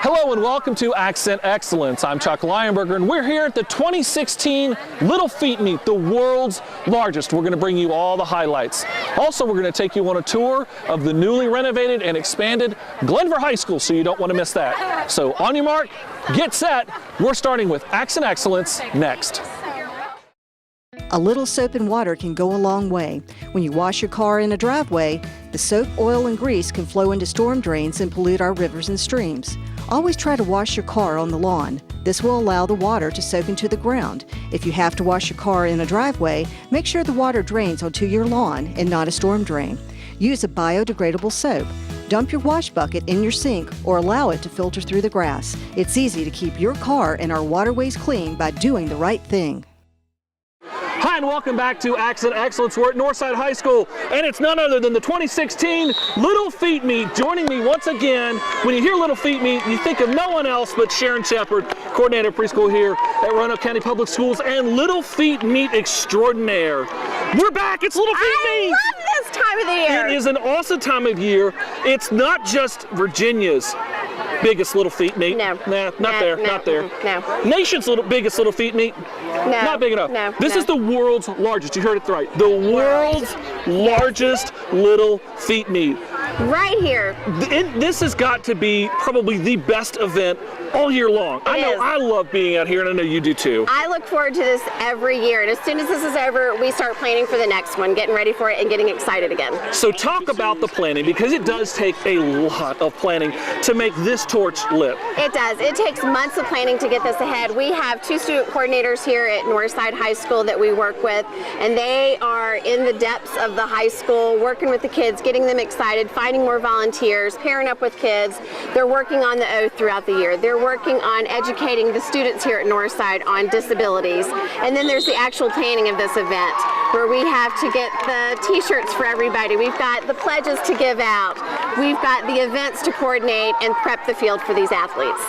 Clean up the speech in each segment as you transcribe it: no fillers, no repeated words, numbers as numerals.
Hello and welcome to Accent Excellence. I'm Chuck Lionberger and we're here at the 2016 Little Feet Meet, the world's largest. We're going to bring you all the highlights. Also, we're going to take you on a tour of the newly renovated and expanded Glenver High School, so you don't want to miss that. So on your mark, get set. We're starting with Accent Excellence next. A little soap and water can go a long way. When you wash your car in a driveway, the soap, oil, and grease can flow into storm drains and pollute our rivers and streams. Always try to wash your car on the lawn. This will allow the water to soak into the ground. If you have to wash your car in a driveway, make sure the water drains onto your lawn and not a storm drain. Use a biodegradable soap. Dump your wash bucket in your sink or allow it to filter through the grass. It's easy to keep your car and our waterways clean by doing the right thing. Hi and welcome back to Accent Excellence. We're at Northside High School and it's none other than the 2016 Little Feet Meet. Joining me once again, when you hear Little Feet Meet, you think of no one else but Sharon Shepard, coordinator of preschool here at Roanoke County Public Schools, and Little Feet Meet extraordinaire. We're back, it's Little Feet Meet! I love this time of the year! It is an awesome time of year. It's not just Virginia's biggest Little Feet Meet. No. Not there. No. Nation's biggest Little Feet Meet. No. Not big enough. No. This is the world's largest. You heard it right. The world's largest Little Feet Meet. Right here. This has got to be probably the best event all year long. I know I love being out here, and I know you do too. I look forward to this every year, and as soon as this is over, we start planning for the next one, getting ready for it and getting excited again. So talk about the planning, because it does take a lot of planning to make this torch lit. It does. It takes months of planning to get this ahead. We have 2 student coordinators here at Northside High School that we work with, and they are in the depths of the high school, working with the kids, getting them excited, finding more volunteers, pairing up with kids. They're working on the oath throughout the year. They're working on educating the students here at Northside on disabilities. And then there's the actual planning of this event, where we have to get the t-shirts for everybody. We've got the pledges to give out. We've got the events to coordinate and prep the field for these athletes.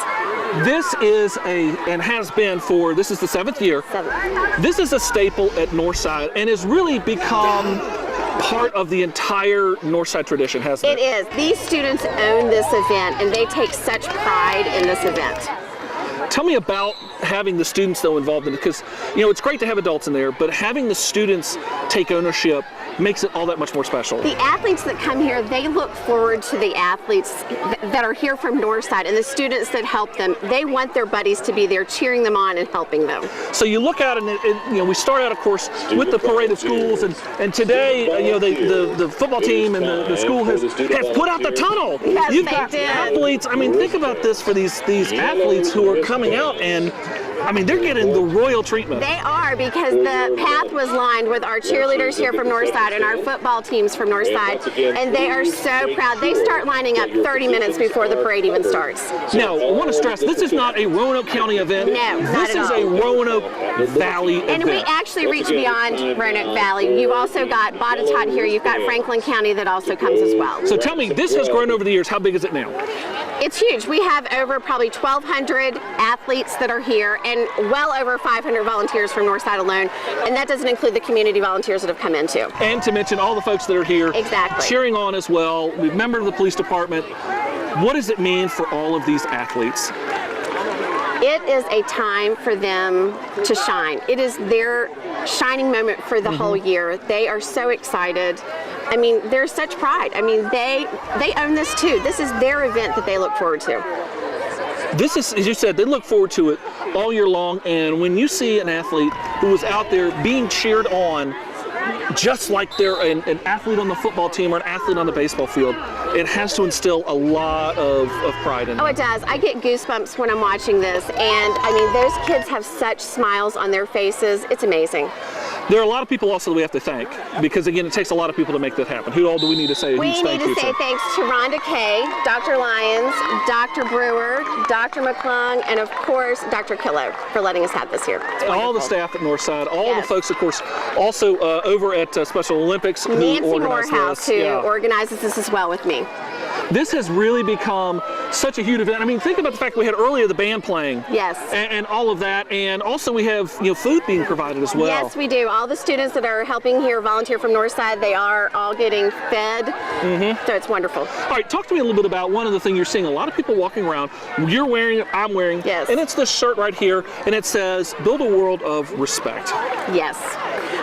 This is and has been for, this is the 7th year. 7th. This is a staple at Northside and has really become part of the entire Northside tradition, hasn't it? It is. These students own this event and they take such pride in this event. Tell me about having the students though involved in it, because it's great to have adults in there, but having the students take ownership makes it all that much more special. The athletes that come here, they look forward to the athletes that are here from Northside and the students that help them. They want their buddies to be there cheering them on and helping them. So you look out and we start out, of course, with the parade of schools, and today the football team and the school has put out the tunnel. Yes, You've got athletes. I mean, think about this for these athletes who are coming out, and I mean, they're getting the royal treatment. They are, because the path was lined with our cheerleaders here from Northside and our football teams from Northside, and they are so proud. They start lining up 30 minutes before the parade even starts. Now, I want to stress, this is not a Roanoke County event. No, not at all. This is a Roanoke Valley event. And we actually reach beyond Roanoke Valley. You've also got Botetourt here. You've got Franklin County that also comes as well. So tell me, this has grown over the years. How big is it now? It's huge. We have over probably 1,200 athletes that are here and well over 500 volunteers from Northside alone. And that doesn't include the community volunteers that have come in too. And to mention all the folks that are here cheering on as well. We're a member of the police department. What does it mean for all of these athletes? It is a time for them to shine. It is their shining moment for the whole year. They are so excited. I mean, there's such pride. I mean, they own this too. This is their event that they look forward to. This is, as you said, they look forward to it all year long, and when you see an athlete who is out there being cheered on just like they're an athlete on the football team or an athlete on the baseball field, it has to instill a lot of pride in them. Oh, it does. I get goosebumps when I'm watching this, and I mean, those kids have such smiles on their faces. It's amazing. There are a lot of people also that we have to thank, because again, it takes a lot of people to make that happen. Who all do we need to say a huge thank you to? We need to say thanks to Rhonda Kay, Dr. Lyons, Dr. Brewer, Dr. McClung, and of course, Dr. Killo for letting us have this here. All the staff at Northside, all the folks, of course, also over at Special Olympics, Nancy who organized Morehouse, this. who organizes this as well with me. This has really become such a huge event. I mean, think about the fact we had earlier the band playing. Yes. And all of that, and also we have food being provided as well. Yes, we do. All the students that are helping here volunteer from Northside, they are all getting fed. So it's wonderful. All right, talk to me a little bit about one of the things you're seeing. A lot of people walking around. You're wearing it, I'm wearing. Yes. And it's this shirt right here, and it says, "Build a world of respect." Yes.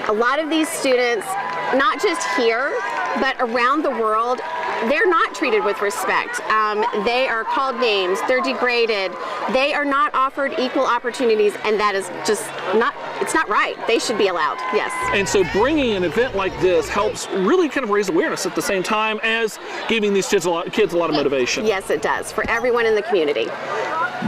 A lot of these students, not just here, but around the world, they're not treated with respect. They are called names, they're degraded, they are not offered equal opportunities, and that is just not, it's not right. They should be allowed, yes. And so bringing an event like this helps really kind of raise awareness at the same time as giving these kids a lot of motivation. Yes, it does, for everyone in the community.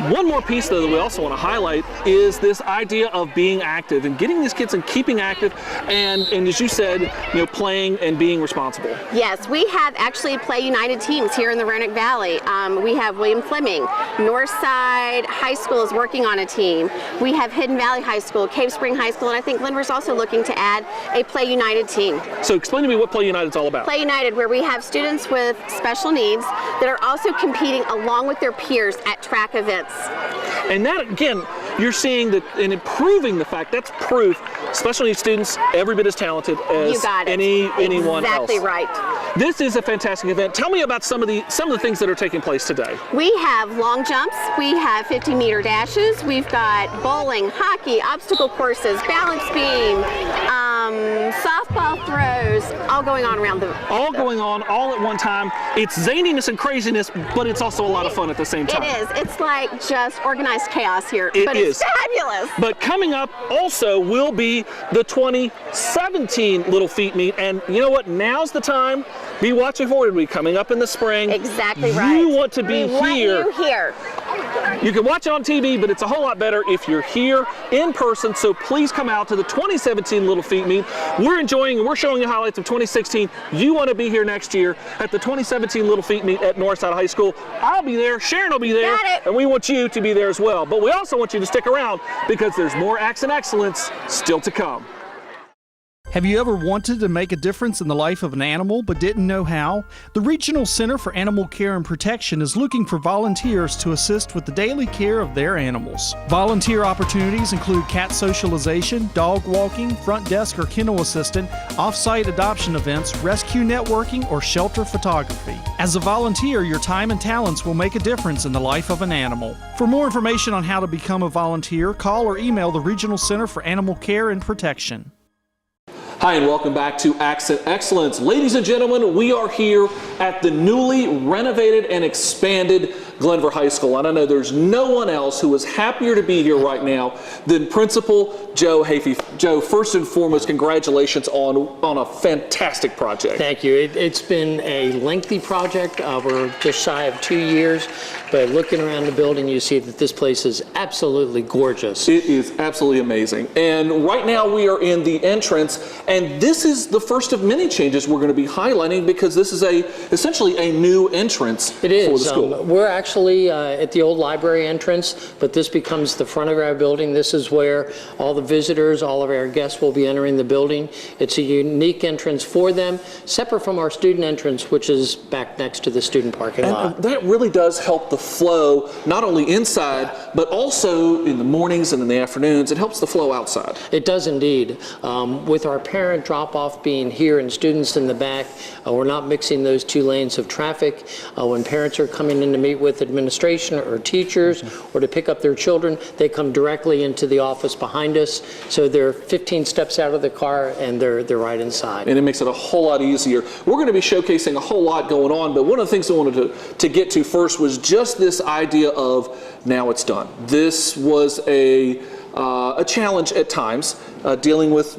One more piece, though, that we also want to highlight is this idea of being active and getting these kids and keeping active and as you said, playing and being responsible. Yes, we have actually Play United teams here in the Roanoke Valley. We have William Fleming. Northside High School is working on a team. We have Hidden Valley High School, Cave Spring High School, and I think Glenver's also looking to add a Play United team. So explain to me what Play United is all about. Play United, where we have students with special needs that are also competing along with their peers at track events. And that, again, you're seeing that in improving the fact, that's proof, special needs students every bit as talented as anyone else. Exactly right. This is a fantastic event. Tell me about some of the things that are taking place today. We have long jumps, we have 50-meter dashes, we've got bowling, hockey, obstacle courses, balance beam, softball throws, all going on around the... All going on all at one time. It's zaniness and craziness, but it's also a lot of fun at the same time. It is. It's like just organized chaos here, but it's fabulous. But coming up also will be the 2017 Little Feet Meet, and you know what? Now's the time. Be watching for it. It'll be coming up in the spring. Exactly right. You want to be here. You here. You can watch it on TV, but it's a whole lot better if you're here in person. So please come out to the 2017 Little Feet Meet. We're enjoying and we're showing you highlights of 2016. You want to be here next year at the 2017 Little Feet Meet at Northside High School. I'll be there. Sharon will be there. And we want you to be there as well. But we also want you to stick around because there's more acts and excellence still to come. Have you ever wanted to make a difference in the life of an animal but didn't know how? The Regional Center for Animal Care and Protection is looking for volunteers to assist with the daily care of their animals. Volunteer opportunities include cat socialization, dog walking, front desk or kennel assistant, off-site adoption events, rescue networking, or shelter photography. As a volunteer, your time and talents will make a difference in the life of an animal. For more information on how to become a volunteer, call or email the Regional Center for Animal Care and Protection. Hi, and welcome back to Acts and Excellence. Ladies and gentlemen, we are here at the newly renovated and expanded Glenver High School. And I know there's no one else who is happier to be here right now than Principal Joe Hafey. Joe, first and foremost, congratulations on a fantastic project. Thank you. It's been a lengthy project. We're just shy of 2 years, but looking around the building, you see that this place is absolutely gorgeous. It is absolutely amazing. And right now we are in the entrance, and this is the first of many changes we're going to be highlighting because this is essentially a new entrance for the school. We're actually at the old library entrance, but this becomes the front of our building. This is where all the visitors, all of our guests will be entering the building. It's a unique entrance for them, separate from our student entrance, which is back next to the student parking lot. That really does help the flow, not only inside, but also in the mornings and in the afternoons. It helps the flow outside. It does indeed. With our parent drop-off being here and students in the back, we're not mixing those two lanes of traffic. When parents are coming in to meet with administration or teachers or to pick up their children, they come directly into the office behind us. So they're 15 steps out of the car and they're right inside. And it makes it a whole lot easier. We're going to be showcasing a whole lot going on, but one of the things I wanted to get to first was just this idea of now it's done. This was a challenge at times, dealing with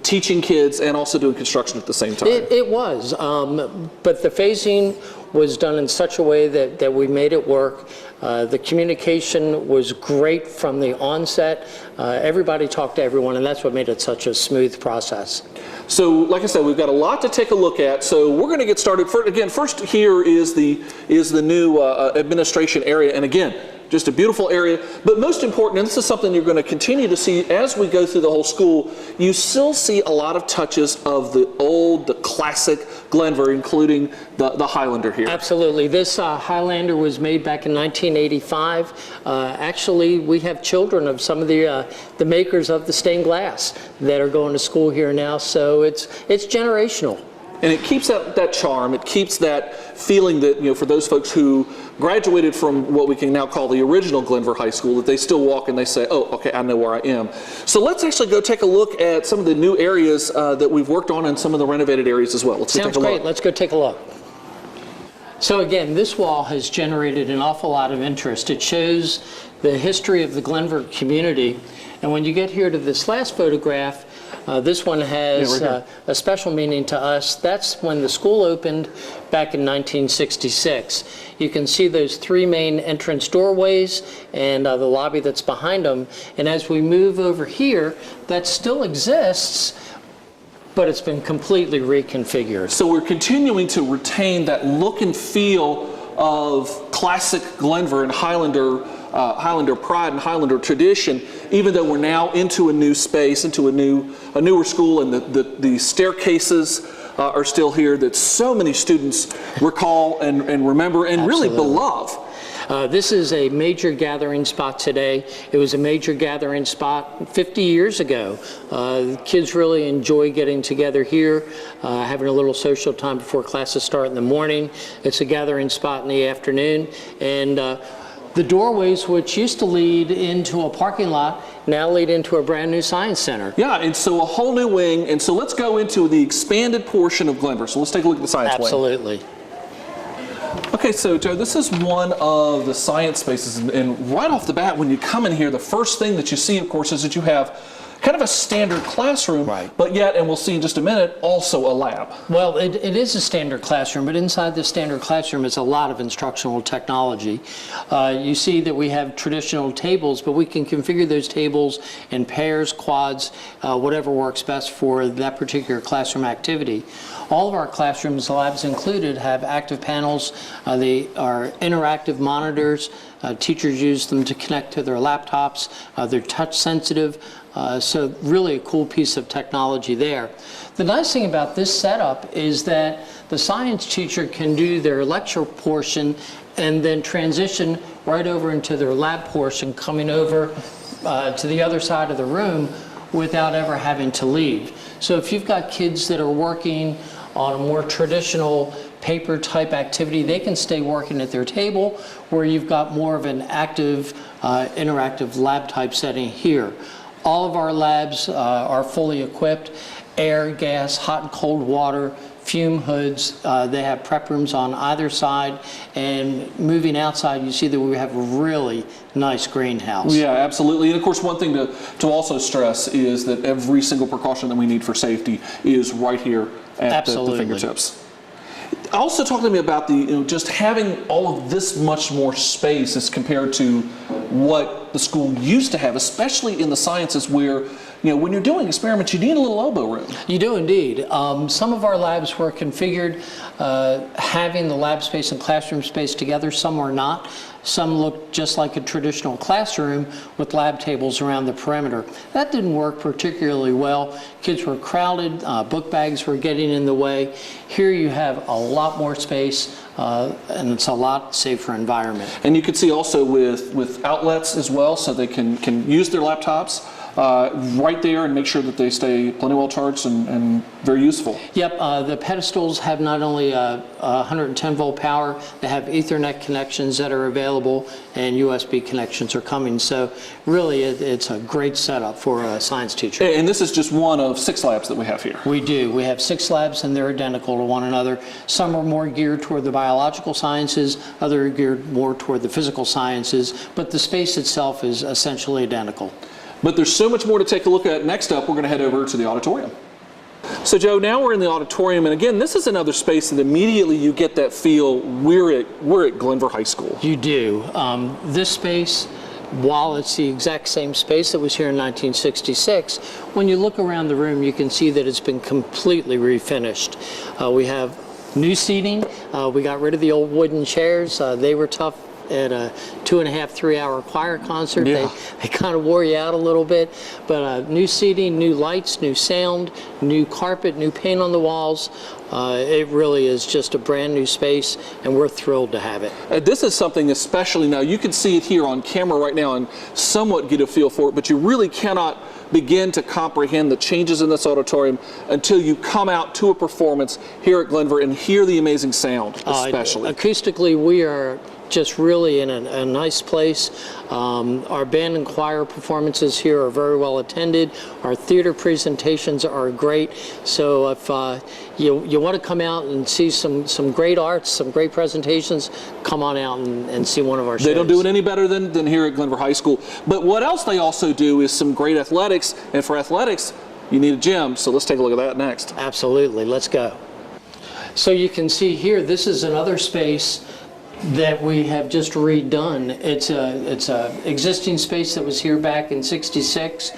teaching kids and also doing construction at the same time. It was, but the phasing was done in such a way that we made it work. The communication was great from the onset. Everybody talked to everyone, and that's what made it such a smooth process. So, like I said, we've got a lot to take a look at. So we're going to get started. First here is the new administration area, and again, just a beautiful area. But most important, and this is something you're going to continue to see as we go through the whole school, you still see a lot of touches of the classic Glenver, including the Highlander here. Absolutely. This Highlander was made back in 1985. Actually, we have children of some of the makers of the stained glass that are going to school here now, so it's generational. And it keeps that charm, it keeps that feeling that, for those folks who graduated from what we can now call the original Glenver High School, that they still walk and they say, oh, okay, I know where I am. So let's actually go take a look at some of the new areas that we've worked on and some of the renovated areas as well. Let's go take a look. Sounds great. Let's go take a look. So again, this wall has generated an awful lot of interest. It shows the history of the Glenver community. And when you get here to this last photograph, this one has a special meaning to us. That's when the school opened back in 1966. You can see those three main entrance doorways and the lobby that's behind them. And as we move over here, that still exists, but it's been completely reconfigured. So we're continuing to retain that look and feel of classic Glenver and Highlander pride and Highlander tradition, even though we're now into a new space, into a newer school, and the staircases are still here that so many students recall and remember and Absolutely. Really beloved. This is a major gathering spot today. It was a major gathering spot 50 years ago. Kids really enjoy getting together here, having a little social time before classes start in the morning. It's a gathering spot in the afternoon. And the doorways, which used to lead into a parking lot, now lead into a brand new science center. Yeah, and so a whole new wing. And so let's go into the expanded portion of Glenver. So let's take a look at the science wing. Absolutely. Okay, so Joe, this is one of the science spaces, and right off the bat, when you come in here, the first thing that you see, of course, is that you have kind of a standard classroom, right. But yet, and we'll see in just a minute, also a lab. Well, it is a standard classroom, but inside the standard classroom is a lot of instructional technology. You see that we have traditional tables, but we can configure those tables in pairs, quads, whatever works best for that particular classroom activity. All of our classrooms, labs included, have active panels. They are interactive monitors. Teachers use them to connect to their laptops. They're touch sensitive. So really a cool piece of technology there. The nice thing about this setup is that the science teacher can do their lecture portion and then transition right over into their lab portion, coming over to the other side of the room without ever having to leave. So if you've got kids that are working on a more traditional paper type activity, they can stay working at their table, where you've got more of an active, interactive lab type setting here. All of our labs are fully equipped: air, gas, hot and cold water, fume hoods. They have prep rooms on either side, and moving outside, you see that we have a really nice greenhouse. Yeah, absolutely. And of course, one thing to also stress is that every single precaution that we need for safety is right here at the fingertips. Also, talk to me about the just having all of this much more space as compared to what the school used to have, especially in the sciences, where when you're doing experiments, you need a little elbow room. You do indeed. Some of our labs were configured having the lab space and classroom space together. Some were not. Some looked just like a traditional classroom with lab tables around the perimeter. That didn't work particularly well. Kids were crowded, book bags were getting in the way. Here you have a lot more space, and it's a lot safer environment. And you can see also with outlets as well, so they can use their laptops right there and make sure that they stay plenty well charged and very useful. Yep, the pedestals have not only 110 volt power, they have Ethernet connections that are available, and USB connections are coming. So really it's a great setup for a science teacher. And this is just one of 6 labs that we have here. We do. We have 6 labs, and they're identical to one another. Some are more geared toward the biological sciences, others are geared more toward the physical sciences, but the space itself is essentially identical. But there's so much more to take a look at. Next up, we're going to head over to the auditorium. So Joe, now we're in the auditorium, and again, this is another space that immediately you get that feel we're at Glenver High School. You do. This space, while it's the exact same space that was here in 1966, when you look around the room, you can see that it's been completely refinished. We have new seating. We got rid of the old wooden chairs. They were tough at a 2.5, 3-hour choir concert. Yeah. They kind of wore you out a little bit, but new seating, new lights, new sound, new carpet, new paint on the walls. It really is just a brand new space, and we're thrilled to have it. This is something especially now, you can see it here on camera right now and somewhat get a feel for it, but you really cannot begin to comprehend the changes in this auditorium until you come out to a performance here at Glenver and hear the amazing sound, especially. Acoustically, we are just really in a nice place. Our band and choir performances here are very well attended. Our theater presentations are great. So if you want to come out and see some great arts, some great presentations, come on out and see one of our shows. They don't do it any better than here at Glenver High School. But what else they also do is some great athletics, and for athletics, you need a gym. So let's take a look at that next. Absolutely, let's go. So you can see here, this is another space that we have just redone. It's a existing space that was here back in '66,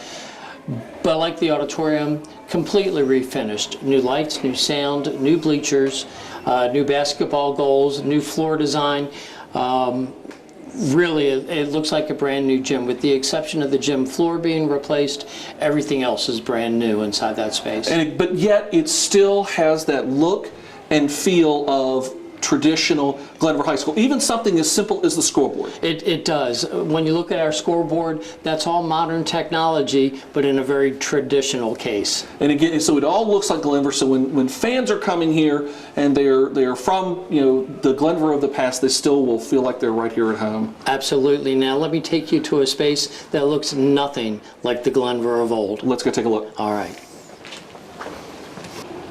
but like the auditorium, completely refinished. New lights, new sound, new bleachers, new basketball goals, new floor design. Really, it looks like a brand new gym. With the exception of the gym floor being replaced, everything else is brand new inside that space. But yet it still has that look and feel of traditional Glenver High School, even something as simple as the scoreboard. It does. When you look at our scoreboard, that's all modern technology, but in a very traditional case. And again, so it all looks like Glenver. So when fans are coming here and they're from the Glenver of the past, they still will feel like they're right here at home. Absolutely. Now let me take you to a space that looks nothing like the Glenver of old. Let's go take a look. All right.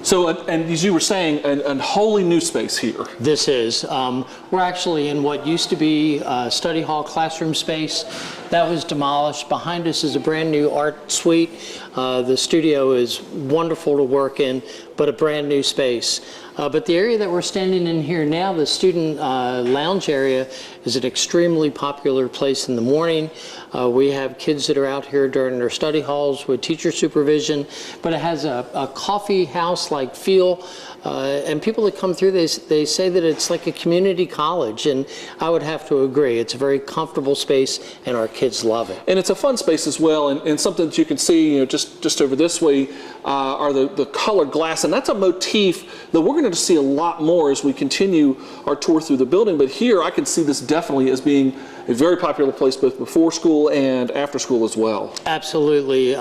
So, and as you were saying, a wholly new space here. This is. We're actually in what used to be study hall classroom space. That was demolished. Behind us is a brand new art suite. The studio is wonderful to work in, but a brand new space. But the area that we're standing in here now, the student lounge area, is an extremely popular place in the morning. We have kids that are out here during their study halls with teacher supervision, but it has a coffee house-like feel. And people that come through, they say that it's like a community college, and I would have to agree. It's a very comfortable space, and our kids love it. And it's a fun space as well, and something that you can see, just over this way are the colored glass, and that's a motif that we're going to see a lot more as we continue our tour through the building. But here, I can see this definitely as being a very popular place both before school and after school as well. Absolutely.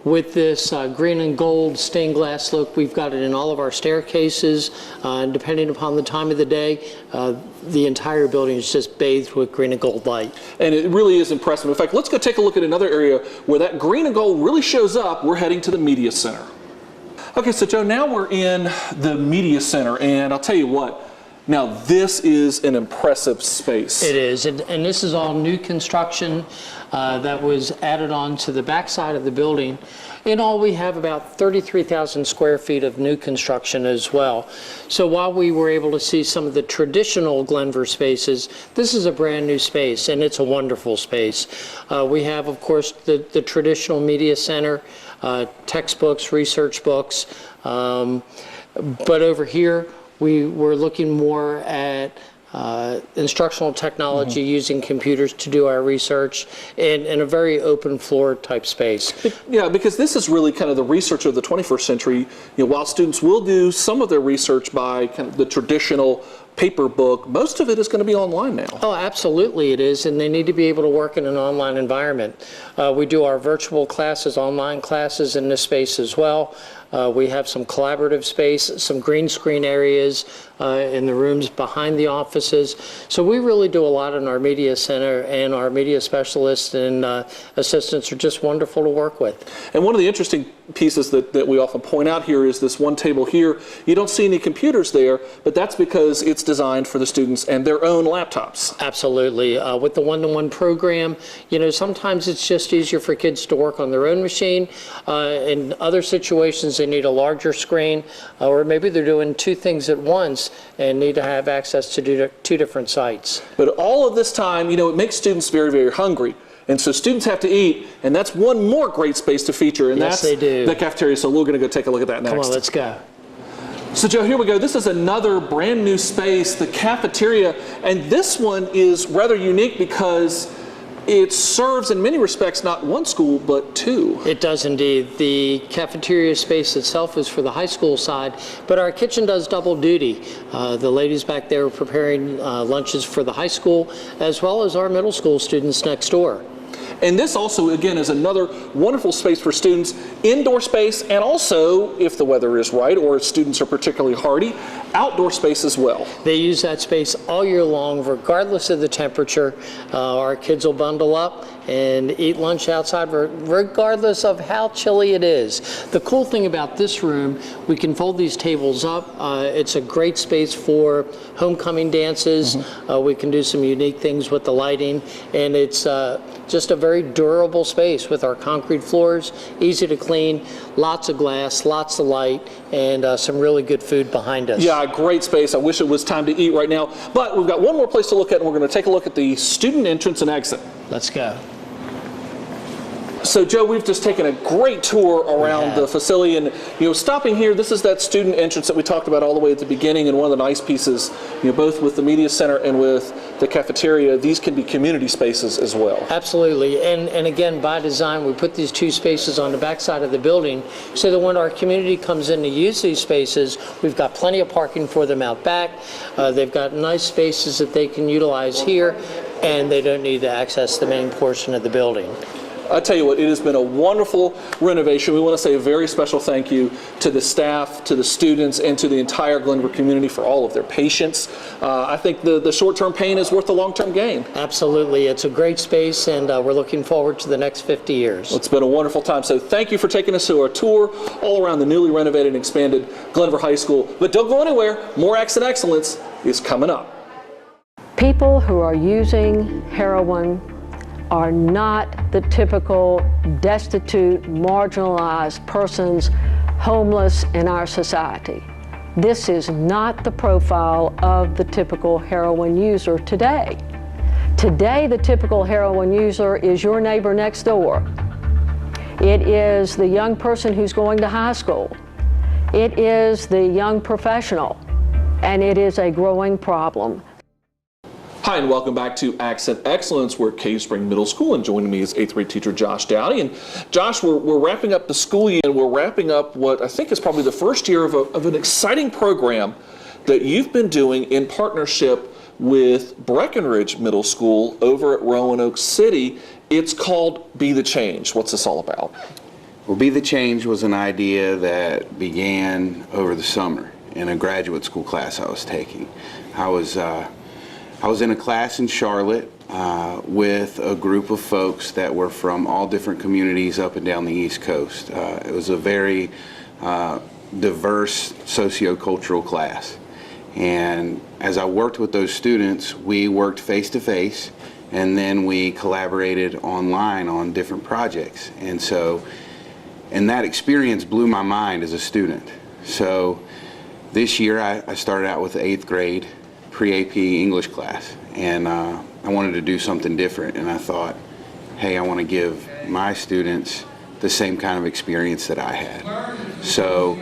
With this green and gold stained glass look, we've got it in all of our staircases. Depending upon the time of the day, the entire building is just bathed with green and gold light. And it really is impressive. In fact, let's go take a look at another area where that green and gold really shows up. We're heading to the Media Center. Okay, so Joe, now we're in the Media Center, and I'll tell you what, now this is an impressive space. It is, and this is all new construction that was added on to the backside of the building. In all, we have about 33,000 square feet of new construction as well. So while we were able to see some of the traditional Glenver spaces, this is a brand new space, and it's a wonderful space. We have, of course, the traditional media center, textbooks, research books, but over here, we were looking more at instructional technology, using computers to do our research in a very open floor type space. Yeah, because this is really kind of the research of the 21st century. While students will do some of their research by kind of the traditional paper book, most of it is going to be online now. Oh, absolutely it is, and they need to be able to work in an online environment. We do our virtual classes, online classes in this space as well. We have some collaborative space, some green screen areas in the rooms behind the offices. So we really do a lot in our media center, and our media specialists and assistants are just wonderful to work with. And one of the interesting pieces that we often point out here is this one table here. You don't see any computers there, but that's because it's designed for the students and their own laptops. Absolutely. With the one-to-one program, sometimes it's just easier for kids to work on their own machine. In other situations, they need a larger screen, or maybe they're doing two things at once and need to have access to two different sites. But all of this time, it makes students very, very hungry. And so students have to eat, and that's one more great space to feature, and yes, that's they do. The cafeteria. So we're going to go take a look at that next. Come on, let's go. So Joe, here we go. This is another brand new space, the cafeteria, and this one is rather unique because it serves in many respects not one school but two. It does indeed. The cafeteria space itself is for the high school side, but our kitchen does double duty. The ladies back there are preparing lunches for the high school as well as our middle school students next door. And this also, again, is another wonderful space for students, indoor space, and also, if the weather is right or if students are particularly hardy, outdoor space as well. They use that space all year long, regardless of the temperature. Our kids will bundle up and eat lunch outside regardless of how chilly it is. The cool thing about this room, we can fold these tables up. It's a great space for homecoming dances. We can do some unique things with the lighting, and it's just a very durable space with our concrete floors, easy to clean, lots of glass, lots of light, and some really good food behind us. Yeah, great space. I wish it was time to eat right now, but we've got one more place to look at, and we're going to take a look at the student entrance and exit. Let's go. So Joe, we've just taken a great tour around the facility, and stopping here, this is that student entrance that we talked about all the way at the beginning, and one of the nice pieces, both with the media center and with the cafeteria, these can be community spaces as well. Absolutely, and again, by design, we put these two spaces on the back side of the building so that when our community comes in to use these spaces, we've got plenty of parking for them out back. They've got nice spaces that they can utilize here, and they don't need to access the main portion of the building. I tell you what, it has been a wonderful renovation. We want to say a very special thank you to the staff, to the students, and to the entire Glenver community for all of their patience. I think the short-term pain is worth the long-term gain. Absolutely. It's a great space, and we're looking forward to the next 50 years. It's been a wonderful time. So thank you for taking us to our tour all around the newly renovated and expanded Glenver High School. But don't go anywhere. More Accent Excellence is coming up. People who are using heroin are not the typical destitute, marginalized persons, homeless in our society. This is not the profile of the typical heroin user today. Today, the typical heroin user is your neighbor next door. It is the young person who's going to high school. It is the young professional, and it is a growing problem. Hi, and welcome back to Accent Excellence. We're at Cave Spring Middle School, and joining me is 8th grade teacher Josh Dowdy. And Josh, we're wrapping up the school year, and we're wrapping up what I think is probably the first year of an exciting program that you've been doing in partnership with Breckenridge Middle School over at Roanoke City. It's called Be the Change. What's this all about? Well, Be the Change was an idea that began over the summer in a graduate school class I was taking. I was in a class in Charlotte with a group of folks that were from all different communities up and down the East Coast. It was a very diverse sociocultural class. And as I worked with those students, we worked face-to-face, and then we collaborated online on different projects. And that experience blew my mind as a student. So this year I started out with the 8th grade pre-AP English class, and I wanted to do something different, and I thought, hey, I want to give my students the same kind of experience that I had. So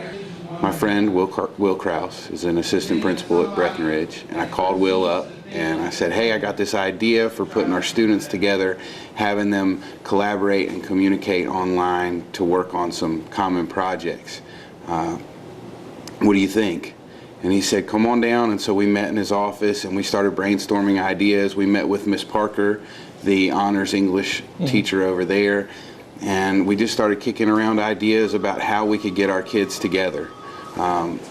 my friend Will Krause is an assistant principal at Breckenridge, and I called Will up and I said, hey, I got this idea for putting our students together, having them collaborate and communicate online to work on some common projects. What do you think? And he said, come on down. And so we met in his office and we started brainstorming ideas. We met with Miss Parker, the honors English teacher over there. And we just started kicking around ideas about how we could get our kids together,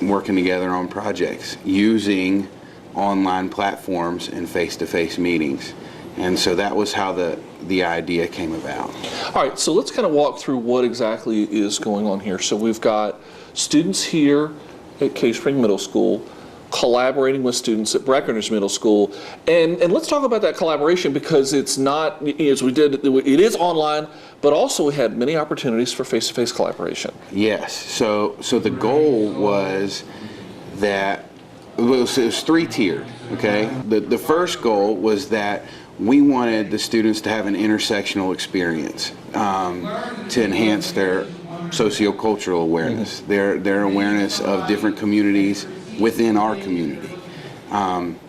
working together on projects, using online platforms and face-to-face meetings. And so that was how the idea came about. All right, so let's kind of walk through what exactly is going on here. So we've got students here at Cave Spring Middle School collaborating with students at Breckenridge Middle School, and let's talk about that collaboration, because it's not, as we did, it is online, but also we had many opportunities for face-to-face collaboration. Yes, so the goal was that it was three-tiered, okay? The first goal was that we wanted the students to have an intersectional experience to enhance their sociocultural awareness, their awareness of different communities within our community.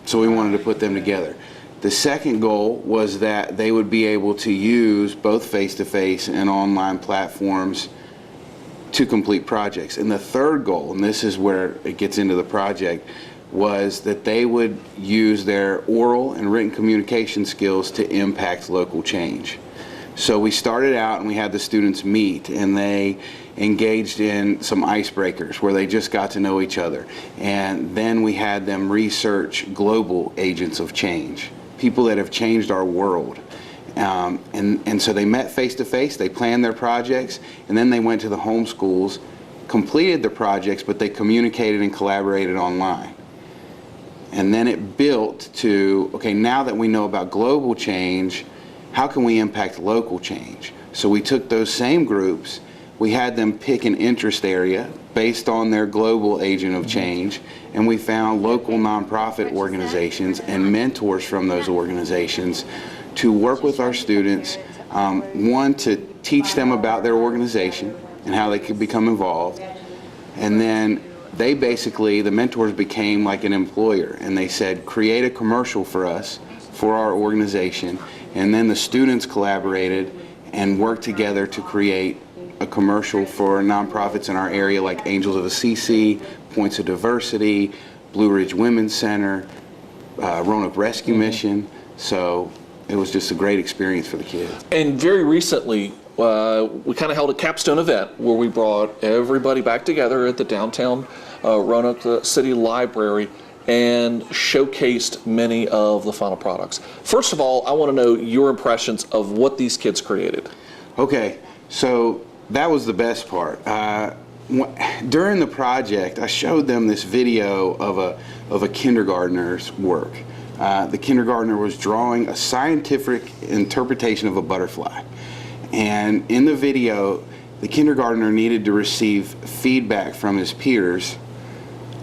So we wanted to put them together. The second goal was that they would be able to use both face-to-face and online platforms to complete projects. And the third goal, and this is where it gets into the project, was that they would use their oral and written communication skills to impact local change. So we started out and we had the students meet, and they engaged in some icebreakers where they just got to know each other. And then we had them research global agents of change, people that have changed our world. And so they met face to face, they planned their projects, and then they went to the home schools, completed the projects, but they communicated and collaborated online. And then it built to, okay, now that we know about global change, how can we impact local change? So we took those same groups, we had them pick an interest area based on their global agent of change, and we found local nonprofit organizations and mentors from those organizations to work with our students, one, to teach them about their organization and how they could become involved, and then they basically, the mentors became like an employer, and they said, create a commercial for us, for our organization, and then the students collaborated and worked together to create a commercial for nonprofits in our area like Angels of Assisi, Points of Diversity, Blue Ridge Women's Center, Roanoke Rescue Mission. So it was just a great experience for the kids. And very recently, we kind of held a capstone event where we brought everybody back together at the downtown Roanoke City Library and showcased many of the final products. First of all, I want to know your impressions of what these kids created. Okay, so that was the best part. During the project, I showed them this video of a kindergartner's work. The kindergartner was drawing a scientific interpretation of a butterfly. And in the video, the kindergartner needed to receive feedback from his peers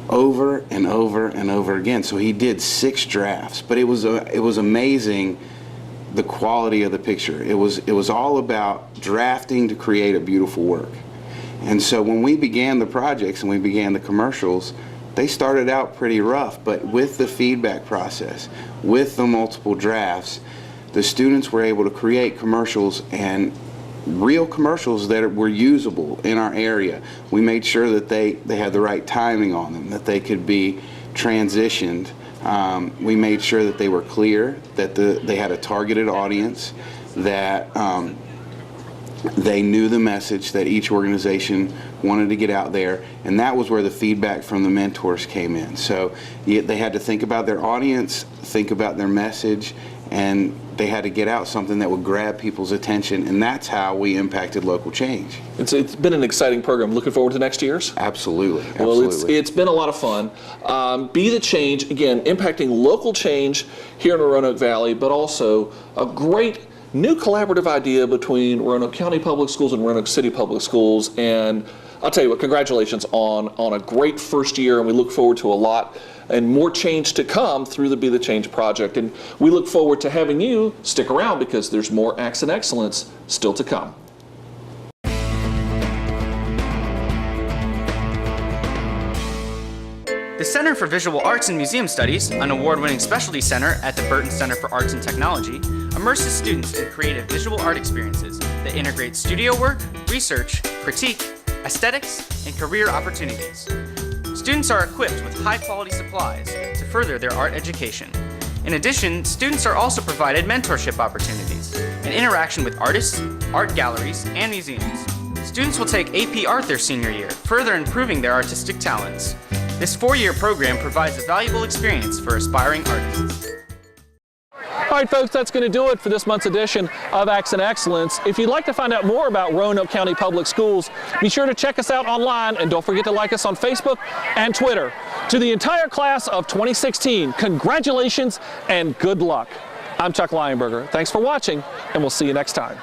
over and over and over again. So he did 6 drafts, but it was amazing the quality of the picture. It was all about drafting to create a beautiful work. And so when we began the projects and we began the commercials, they started out pretty rough, but with the feedback process, with the multiple drafts, the students were able to create commercials, and real commercials that were usable in our area. We made sure that they had the right timing on them, that they could be transitioned. We made sure that they were clear, that they had a targeted audience, that they knew the message that each organization wanted to get out there, and that was where the feedback from the mentors came in. So they had to think about their audience, think about their message, and they had to get out something that would grab people's attention, and that's how we impacted local change. It's been an exciting program. Looking forward to next year's? Absolutely. Well, it's been a lot of fun. Be the Change, again, impacting local change here in the Roanoke Valley, but also a great new collaborative idea between Roanoke County Public Schools and Roanoke City Public Schools. And I'll tell you what, congratulations on a great first year, and we look forward to a lot and more change to come through the Be the Change project. And we look forward to having you stick around, because there's more Acts and Excellence still to come. The Center for Visual Arts and Museum Studies, an award-winning specialty center at the Burton Center for Arts and Technology, immerses students in creative visual art experiences that integrate studio work, research, critique, aesthetics, and career opportunities. Students are equipped with high-quality supplies to further their art education. In addition, students are also provided mentorship opportunities and interaction with artists, art galleries, and museums. Students will take AP Art their senior year, further improving their artistic talents. This 4-year program provides a valuable experience for aspiring artists. All right, folks, that's going to do it for this month's edition of Acts and Excellence. If you'd like to find out more about Roanoke County Public Schools, be sure to check us out online, and don't forget to like us on Facebook and Twitter. To the entire class of 2016, congratulations and good luck. I'm Chuck Lionberger. Thanks for watching, and we'll see you next time.